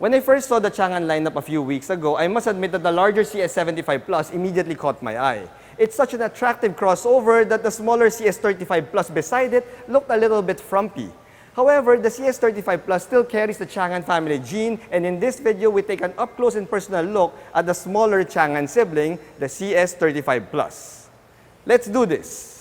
When I first saw the Changan lineup a few weeks ago, I must admit that the larger CS75 Plus immediately caught my eye. It's such an attractive crossover that the smaller CS35 Plus beside it looked a little bit frumpy. However, the CS35 Plus still carries the Changan family gene, and in this video, we take an up-close and personal look at the smaller Changan sibling, the CS35 Plus. Let's do this!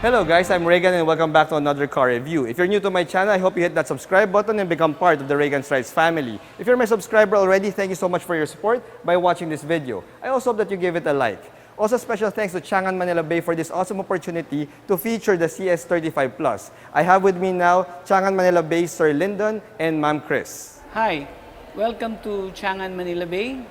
Hello guys, I'm Reagan and welcome back to another car review. If you're new to my channel, I hope you hit that subscribe button and become part of the Reagan Strides family. If you're my subscriber already, thank you so much for your support by watching this video. I also hope that you give it a like. Also, special thanks to Changan Manila Bay for this awesome opportunity to feature the CS35 Plus. I have with me now Changan Manila Bay Sir Lyndon and Ma'am Chris. Hi, welcome to Changan Manila Bay,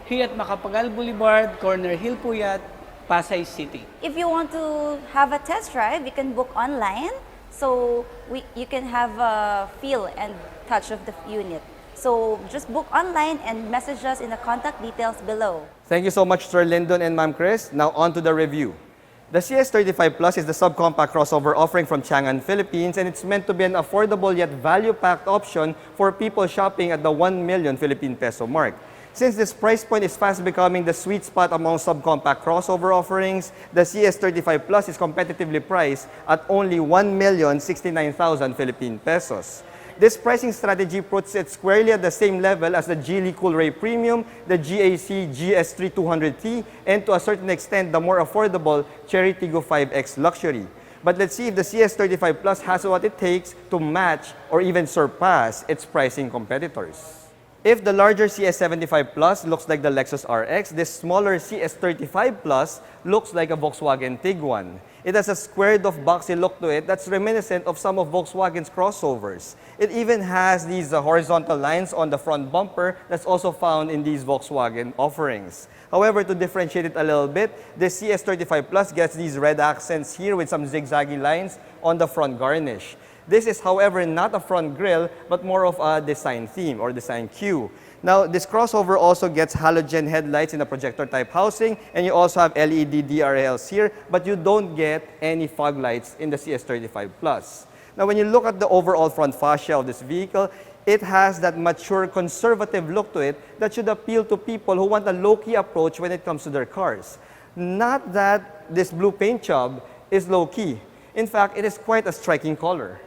here at Macapagal Boulevard, Corner Hill Puyat, Pasay City. If you want to have a test drive, you can book online. So you can have a feel and touch of the unit. So just book online and message us in the contact details below. Thank you so much, Sir Lyndon and Ma'am Chris. Now on to the review. The CS35 Plus is the subcompact crossover offering from Changan, Philippines, and it's meant to be an affordable yet value-packed option for people shopping at the 1 million Philippine peso mark. Since this price point is fast becoming the sweet spot among subcompact crossover offerings, the CS35 Plus is competitively priced at only 1,069,000 Philippine pesos. This pricing strategy puts it squarely at the same level as the Geely Coolray Premium, the GAC GS3200T, and to a certain extent, the more affordable Cherry Tiggo 5X Luxury. But let's see if the CS35 Plus has what it takes to match or even surpass its pricing competitors. If the larger CS75 Plus looks like the Lexus RX, this smaller CS35 Plus looks like a Volkswagen Tiguan. It has a squared-off boxy look to it that's reminiscent of some of Volkswagen's crossovers. It even has these horizontal lines on the front bumper that's also found in these Volkswagen offerings. However, to differentiate it a little bit, the CS35 Plus gets these red accents here with some zigzaggy lines on the front garnish. This is, however, not a front grille, but more of a design theme or design cue. Now, this crossover also gets halogen headlights in the projector-type housing, and you also have LED DRLs here, but you don't get any fog lights in the CS35 Plus. Now, when you look at the overall front fascia of this vehicle, it has that mature, conservative look to it that should appeal to people who want a low-key approach when it comes to their cars. Not that this blue paint job is low-key. In fact, it is quite a striking color.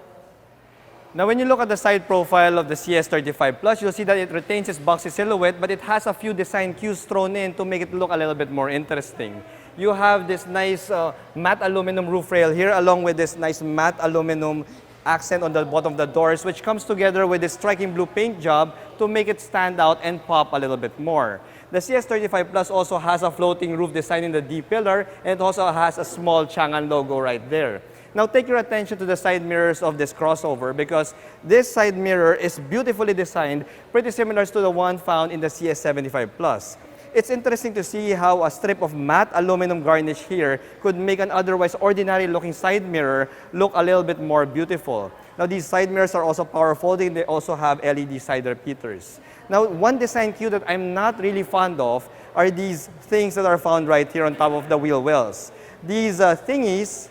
Now, when you look at the side profile of the CS35 Plus, you'll see that it retains its boxy silhouette, but it has a few design cues thrown in to make it look a little bit more interesting. You have this nice matte aluminum roof rail here, along with this nice matte aluminum accent on the bottom of the doors, which comes together with this striking blue paint job to make it stand out and pop a little bit more. The CS35 Plus also has a floating roof design in the D pillar, and it also has a small Changan logo right there. Now take your attention to the side mirrors of this crossover because this side mirror is beautifully designed, pretty similar to the one found in the CS75 Plus. It's interesting to see how a strip of matte aluminum garnish here could make an otherwise ordinary looking side mirror look a little bit more beautiful. Now these side mirrors are also power folding, they also have LED side repeaters. Now one design cue that I'm not really fond of are these things that are found right here on top of the wheel wells. These thingies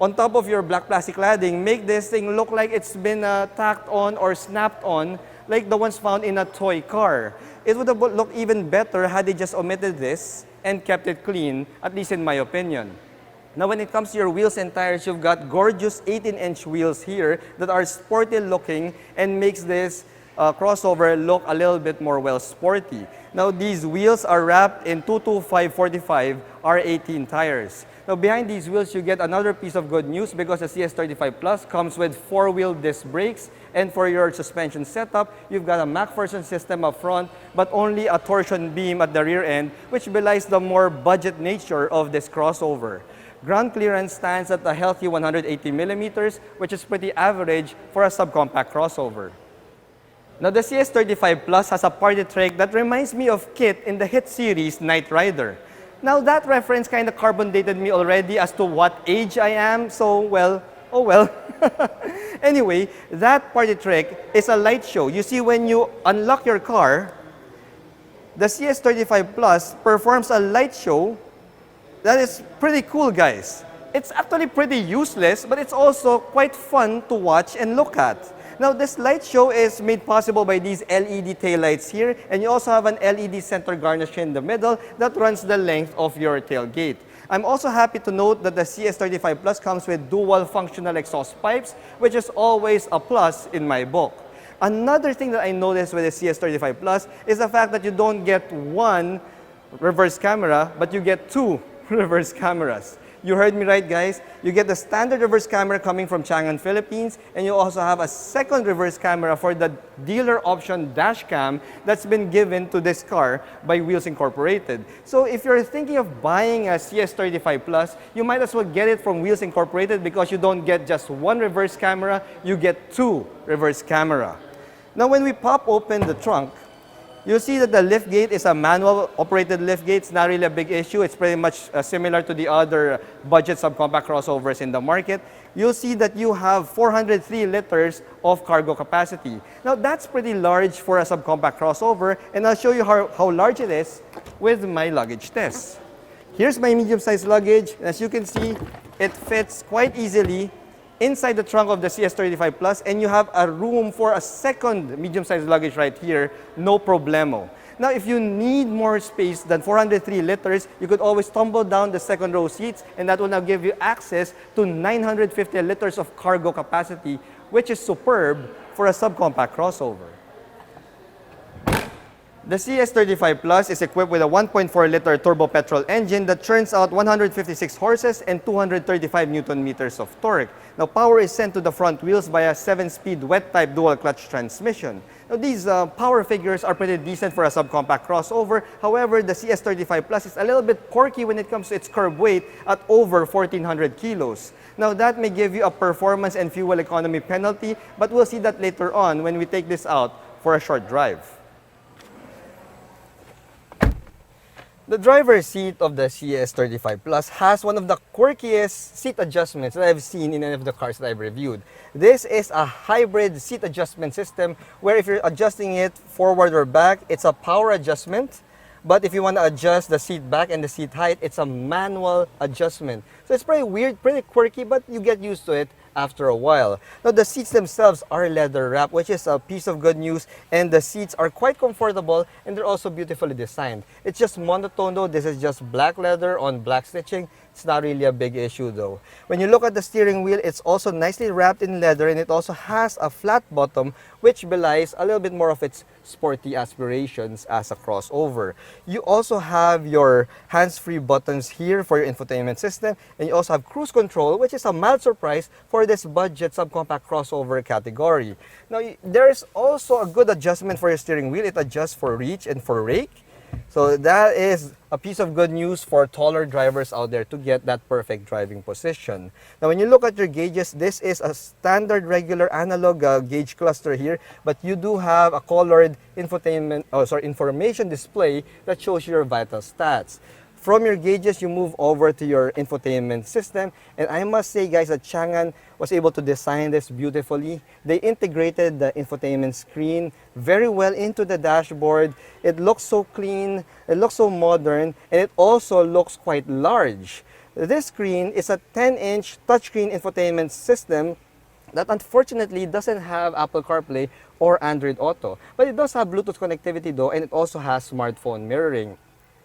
on top of your black plastic cladding make this thing look like it's been tacked on or snapped on like the ones found in a toy car. It would have looked even better had they just omitted this and kept it clean, at least in my opinion. Now when it comes to your wheels and tires, you've got gorgeous 18-inch wheels here that are sporty looking and makes this crossover look a little bit more well sporty. Now these wheels are wrapped in 225/45 R18 tires. Now behind these wheels, you get another piece of good news because the CS35 Plus comes with 4-wheel disc brakes, and for your suspension setup, you've got a MacPherson system up front, but only a torsion beam at the rear end, which belies the more budget nature of this crossover. Ground clearance stands at a healthy 180 millimeters, which is pretty average for a subcompact crossover. Now, the CS35 Plus has a party trick that reminds me of Kit in the hit series Knight Rider. Now, that reference kind of carbon dated me already as to what age I am, so, well, oh well. Anyway, that party trick is a light show. You see, when you unlock your car, the CS35 Plus performs a light show that is pretty cool, guys. It's actually pretty useless, but it's also quite fun to watch and look at. Now, this light show is made possible by these LED taillights here, and you also have an LED center garnish in the middle that runs the length of your tailgate. I'm also happy to note that the CS35 Plus comes with dual functional exhaust pipes, which is always a plus in my book. Another thing that I noticed with the CS35 Plus is the fact that you don't get one reverse camera, but you get two reverse cameras. You heard me right, guys. You get the standard reverse camera coming from Changan Philippines, and you also have a second reverse camera for the dealer option dash cam that's been given to this car by Wheels Incorporated. So if you're thinking of buying a CS35 Plus, you might as well get it from Wheels Incorporated because you don't get just one reverse camera, you get two reverse camera. Now, when we pop open the trunk, you'll see that the lift gate is a manual operated lift gate. It's not really a big issue. It's pretty much similar to the other budget subcompact crossovers in the market. You'll see that you have 403 liters of cargo capacity. Now, that's pretty large for a subcompact crossover, and I'll show you how large it is with my luggage test. Here's my medium-sized luggage. As you can see, it fits quite easily inside the trunk of the CS35 Plus, and you have a room for a second medium-sized luggage right here, no problemo. Now, if you need more space than 403 liters, you could always tumble down the second row seats, and that will now give you access to 950 liters of cargo capacity, which is superb for a subcompact crossover. The CS35 Plus is equipped with a 1.4-liter turbo petrol engine that churns out 156 horses and 235 Newton-meters of torque. Now, power is sent to the front wheels by a 7-speed wet-type dual-clutch transmission. Now, these power figures are pretty decent for a subcompact crossover. However, the CS35 Plus is a little bit quirky when it comes to its curb weight at over 1,400 kilos. Now, that may give you a performance and fuel economy penalty, but we'll see that later on when we take this out for a short drive. The driver's seat of the CS35 Plus has one of the quirkiest seat adjustments that I've seen in any of the cars that I've reviewed. This is a hybrid seat adjustment system where if you're adjusting it forward or back, it's a power adjustment. But if you want to adjust the seat back and the seat height, it's a manual adjustment. So it's pretty weird, pretty quirky, but you get used to it after a while. Now, the seats themselves are leather wrapped, which is a piece of good news, and the seats are quite comfortable and they're also beautifully designed. It's just monotone though. This is just black leather on black stitching. It's not really a big issue though. When you look at the steering wheel, it's also nicely wrapped in leather, and it also has a flat bottom, which belies a little bit more of its sporty aspirations as a crossover. You also have your hands-free buttons here for your infotainment system, and you also have cruise control, which is a mild surprise for this budget subcompact crossover category. Now, there's also a good adjustment for your steering wheel. It adjusts for reach and for rake. So that is a piece of good news for taller drivers out there to get that perfect driving position. Now, when you look at your gauges, this is a standard regular analog gauge cluster here, but you do have a colored information display that shows your vital stats. From your gauges, you move over to your infotainment system, and I must say, guys, that Changan was able to design this beautifully. They integrated the infotainment screen very well into the dashboard. It looks so clean, it looks so modern, and it also looks quite large. This screen is a 10-inch touchscreen infotainment system that unfortunately doesn't have Apple CarPlay or Android Auto, but it does have Bluetooth connectivity though, and it also has smartphone mirroring.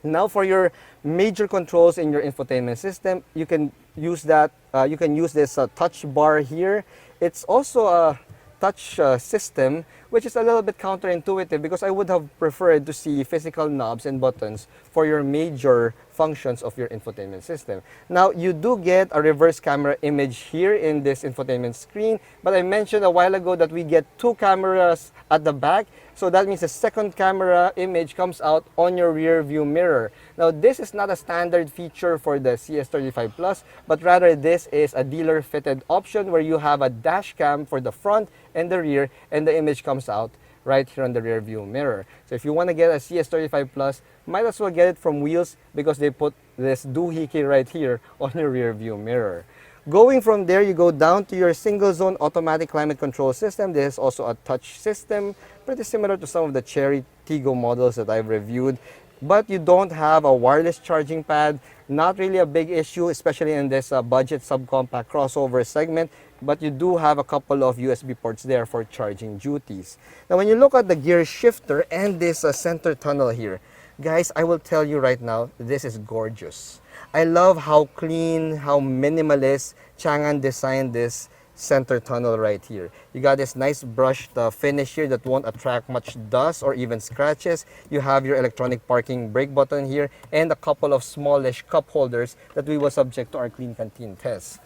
Now, for your major controls in your infotainment system, you can use that. You can use this touch bar here. It's also a touch system which is a little bit counterintuitive because I would have preferred to see physical knobs and buttons for your major functions of your infotainment system. Now, you do get a reverse camera image here in this infotainment screen, but I mentioned a while ago that we get 2 cameras at the back, so that means the second camera image comes out on your rear view mirror. Now, this is not a standard feature for the CS35 Plus, but rather this is a dealer-fitted option where you have a dash cam for the front and the rear, and the image comes out right here on the rear view mirror. So if you want to get a CS35 Plus, might as well get it from Wheels because they put this doohickey right here on your rear view mirror. Going from there, you go down to your single zone automatic climate control system. This is also a touch system, pretty similar to some of the Chery Tiggo models that I've reviewed. But you don't have a wireless charging pad. Not really a big issue, especially in this budget subcompact crossover segment. But you do have a couple of USB ports there for charging duties. Now, when you look at the gear shifter and this center tunnel here, guys, I will tell you right now, this is gorgeous. I love how clean, how minimalist Changan designed this center tunnel right here. You got this nice brushed finish here that won't attract much dust or even scratches. You have your electronic parking brake button here and a couple of smallish cup holders that we will subject to our Clean Canteen test.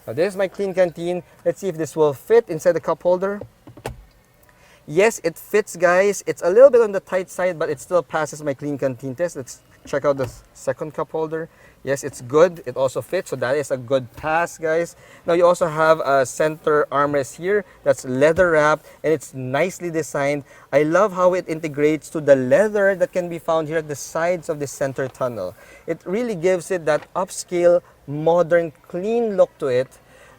Now, this is my Clean Canteen. Let's see if this will fit inside the cup holder. Yes, it fits, guys. It's a little bit on the tight side, but it still passes my Clean Canteen test. Let's check out the second cup holder. Yes, it's good. It also fits, so that is a good pass, guys. Now, you also have a center armrest here that's leather wrapped, and it's nicely designed. I love how it integrates to the leather that can be found here at the sides of the center tunnel. It really gives it that upscale, modern, clean look to it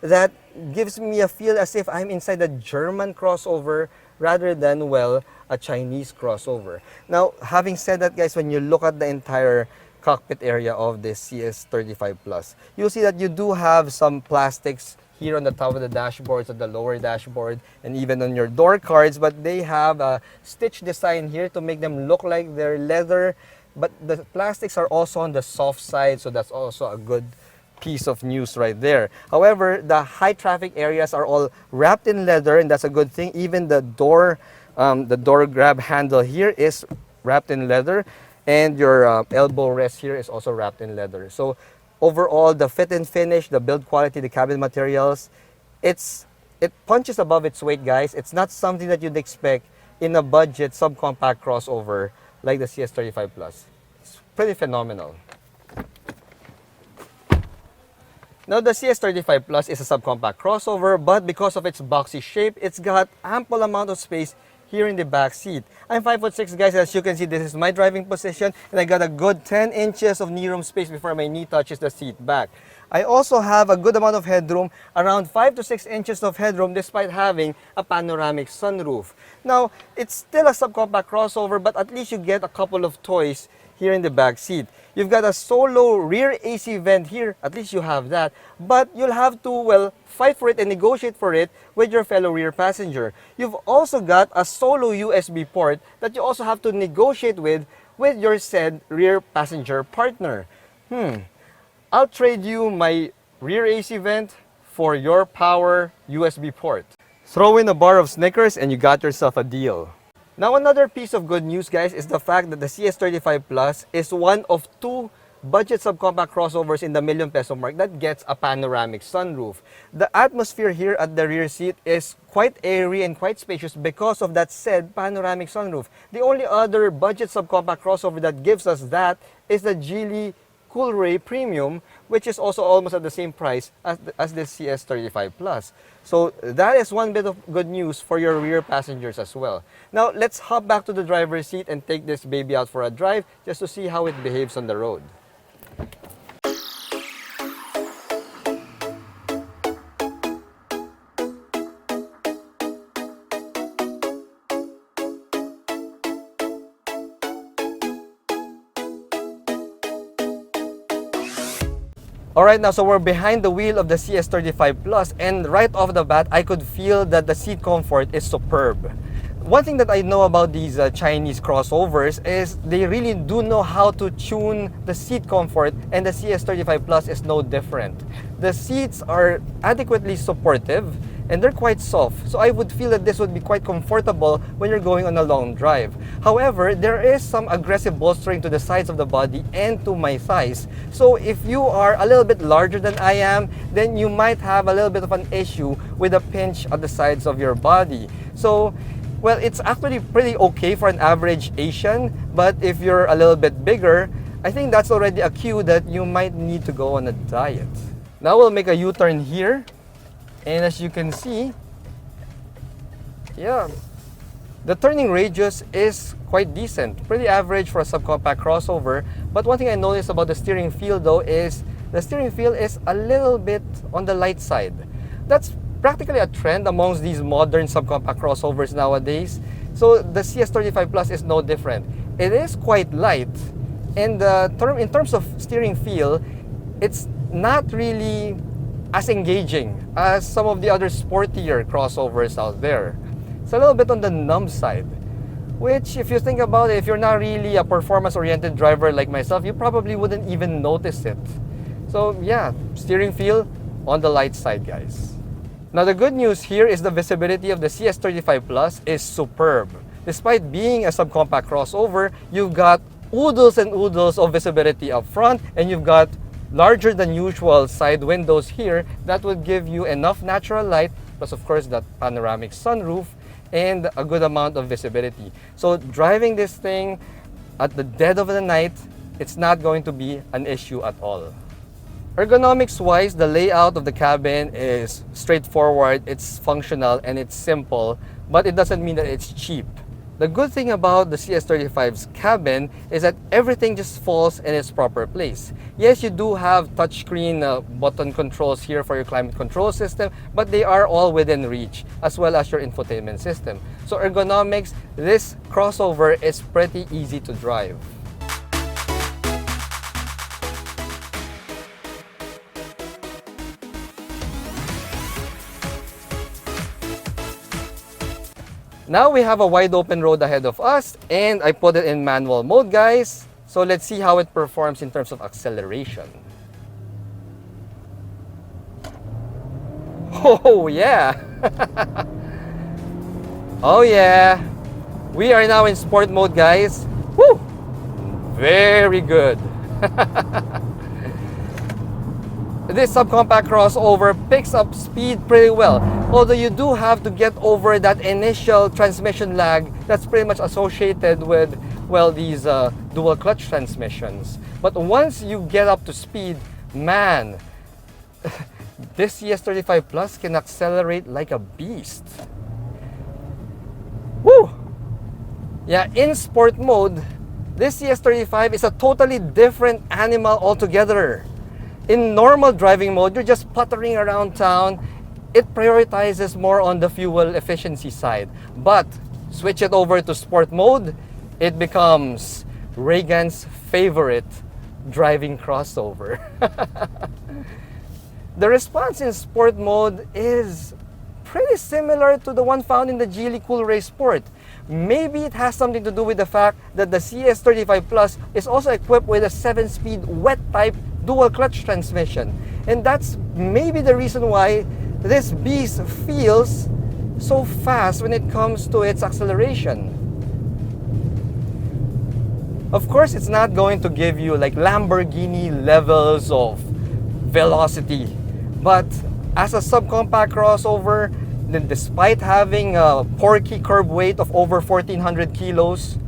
that gives me a feel as if I'm inside a German crossover rather than, well, a Chinese crossover. Now, having said that, guys, when you look at the entire cockpit area of this CS35 Plus, you'll see that you do have some plastics here on the top of the dashboards, at the lower dashboard, and even on your door cards, but they have a stitch design here to make them look like they're leather, but the plastics are also on the soft side, so that's also a good piece of news right there. However, the high traffic areas are all wrapped in leather, and that's a good thing. Even the door grab handle here is wrapped in leather, and your elbow rest here is also wrapped in leather. So overall, the fit and finish, the build quality, the cabin materials, it punches above its weight, guys. It's not something that you'd expect in a budget subcompact crossover like the CS35 Plus. It's pretty phenomenal. Now, the CS35 Plus is a subcompact crossover, but because of its boxy shape, it's got ample amount of space here in the back seat. I'm 5'6", guys. As you can see, this is my driving position, and I got a good 10 inches of knee room space before my knee touches the seat back. I also have a good amount of headroom, around 5 to 6 inches of headroom, despite having a panoramic sunroof. Now, it's still a subcompact crossover, but at least you get a couple of toys here in the back seat. You've got a solo rear AC vent here, at least you have that, but you'll have to, well, fight for it and negotiate for it with your fellow rear passenger. You've also got a solo USB port that you also have to negotiate with your said rear passenger partner. I'll trade you my rear AC vent for your power USB port. Throw in a bar of Snickers and you got yourself a deal. Now, another piece of good news, guys, is the fact that the CS35 Plus is one of 2 budget subcompact crossovers in the million peso mark that gets a panoramic sunroof. The atmosphere here at the rear seat is quite airy and quite spacious because of that said panoramic sunroof. The only other budget subcompact crossover that gives us that is the Geely Coolray Premium, which is also almost at the same price as the CS35 Plus. So that is one bit of good news for your rear passengers as well. Now, let's hop back to the driver's seat and take this baby out for a drive just to see how it behaves on the road. Alright, now so we're behind the wheel of the CS35 Plus, and right off the bat, I could feel that the seat comfort is superb. One thing that I know about these Chinese crossovers is they really do know how to tune the seat comfort, and the CS35 Plus is no different. The seats are adequately supportive. and they're quite soft. So I would feel that this would be quite comfortable when you're going on a long drive. However, there is some aggressive bolstering to the sides of the body and to my thighs. So if you are a little bit larger than I am, then you might have a little bit of an issue with a pinch at the sides of your body. So, well, it's actually pretty okay for an average Asian, but if you're a little bit bigger, I think that's already a cue that you might need to go on a diet. Now we'll make a U-turn here, and as you can see, yeah, the turning radius is quite decent, pretty average for a subcompact crossover. But one thing I noticed about the steering feel though is the steering feel is a little bit on the light side. That's practically a trend amongst these modern subcompact crossovers nowadays. So the CS35 Plus is no different. It is quite light, and in terms of steering feel, it's not really as engaging as some of the other sportier crossovers out there. It's a little bit on the numb side, which if you think about it, if you're not really a performance-oriented driver like myself, you probably wouldn't even notice it. So yeah, steering feel on the light side, guys. Now the good news here is the visibility of the CS35 Plus is superb. Despite being a subcompact crossover, you've got oodles and oodles of visibility up front, and you've got larger than usual side windows here that would give you enough natural light, plus of course that panoramic sunroof, and a good amount of visibility. So driving this thing at the dead of the night, it's not going to be an issue at all. Ergonomics wise, the layout of the cabin is straightforward, it's functional, and it's simple, but it doesn't mean that it's cheap. The good thing about the CS35's cabin is that everything just falls in its proper place. Yes, you do have touchscreen button controls here for your climate control system, but they are all within reach, as well as your infotainment system. So ergonomics, this crossover is pretty easy to drive. Now we have a wide open road ahead of us, and I put it in manual mode, guys. So let's see how it performs in terms of acceleration. Oh yeah! Oh yeah! We are now in sport mode, guys. Woo! Very good. This subcompact crossover picks up speed pretty well, although you do have to get over that initial transmission lag that's pretty much associated with, well, these dual clutch transmissions. But once you get up to speed, man, this CS35 Plus can accelerate like a beast. Woo! Yeah, in sport mode, this CS35 is a totally different animal altogether. In normal driving mode, you're just puttering around town. It prioritizes more on the fuel efficiency side. But switch it over to sport mode, it becomes Reagan's favorite driving crossover. The response in sport mode is pretty similar to the one found in the Geely Coolray Sport. Maybe it has something to do with the fact that the CS35 Plus is also equipped with a 7-speed wet type dual clutch transmission. And that's maybe the reason why this beast feels so fast when it comes to its acceleration. Of course, it's not going to give you like Lamborghini levels of velocity, but as a subcompact crossover, then despite having a porky curb weight of over 1,400 kilos,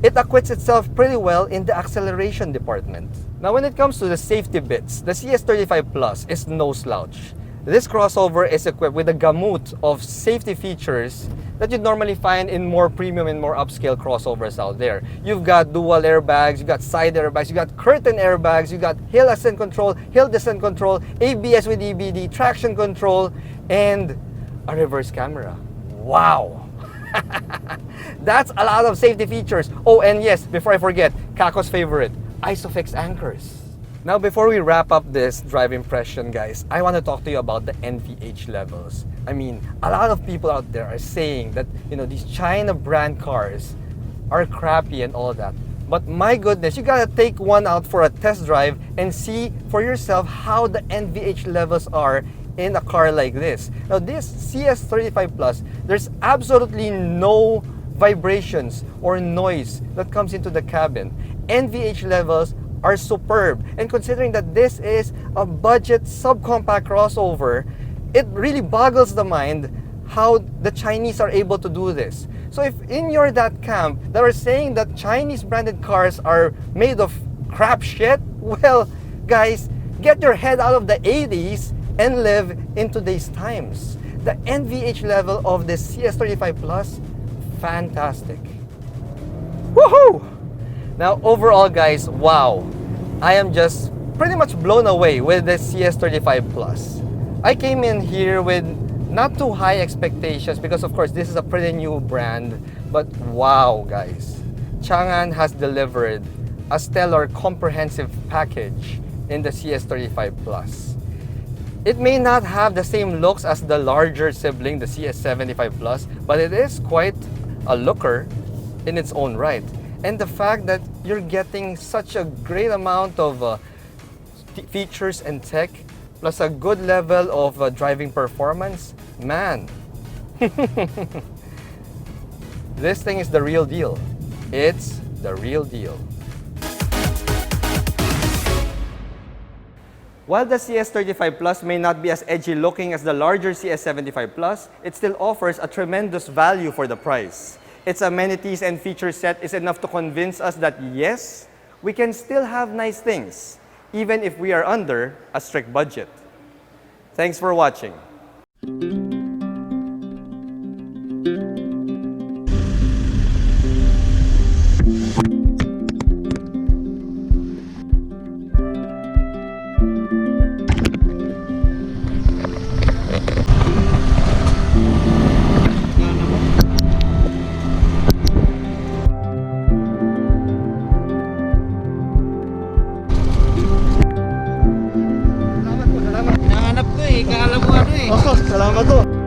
it acquits itself pretty well in the acceleration department. Now when it comes to the safety bits, the CS35 Plus is no slouch. This crossover is equipped with a gamut of safety features that you'd normally find in more premium and more upscale crossovers out there. You've got dual airbags, you've got side airbags, you've got curtain airbags, you've got hill ascent control, hill descent control, ABS with EBD, traction control, and a reverse camera. Wow! That's a lot of safety features. Oh, and yes, before I forget, Kako's favorite, ISOFIX anchors. Now, before we wrap up this drive impression, guys, I want to talk to you about the NVH levels. I mean, a lot of people out there are saying that, these China brand cars are crappy and all that. But my goodness, you gotta take one out for a test drive and see for yourself how the NVH levels are in a car like this. Now this CS35 Plus, there's absolutely no vibrations or noise that comes into the cabin. NVH levels are superb, and considering that this is a budget subcompact crossover, it really boggles the mind how the Chinese are able to do this. So if you're that camp that are saying that Chinese branded cars are made of crap shit, well, guys, get your head out of the 80s and live in today's times. The NVH level of this CS35 Plus, fantastic. Woohoo! Now overall, guys, wow, I am just pretty much blown away with this CS35 Plus. I came in here with not too high expectations because of course this is a pretty new brand, but wow, guys, Changan has delivered a stellar comprehensive package in the CS35 Plus. It may not have the same looks as the larger sibling, the CS75 Plus, but it is quite a looker in its own right. And the fact that you're getting such a great amount of features and tech, plus a good level of driving performance, man, this thing is the real deal. It's the real deal. While the CS35 Plus may not be as edgy looking as the larger CS75 Plus, it still offers a tremendous value for the price. Its amenities and feature set is enough to convince us that yes, we can still have nice things, even if we are under a strict budget. Thanks for watching. Hinahanap ko eh, kaalam mo ano eh. Oh, salamat po.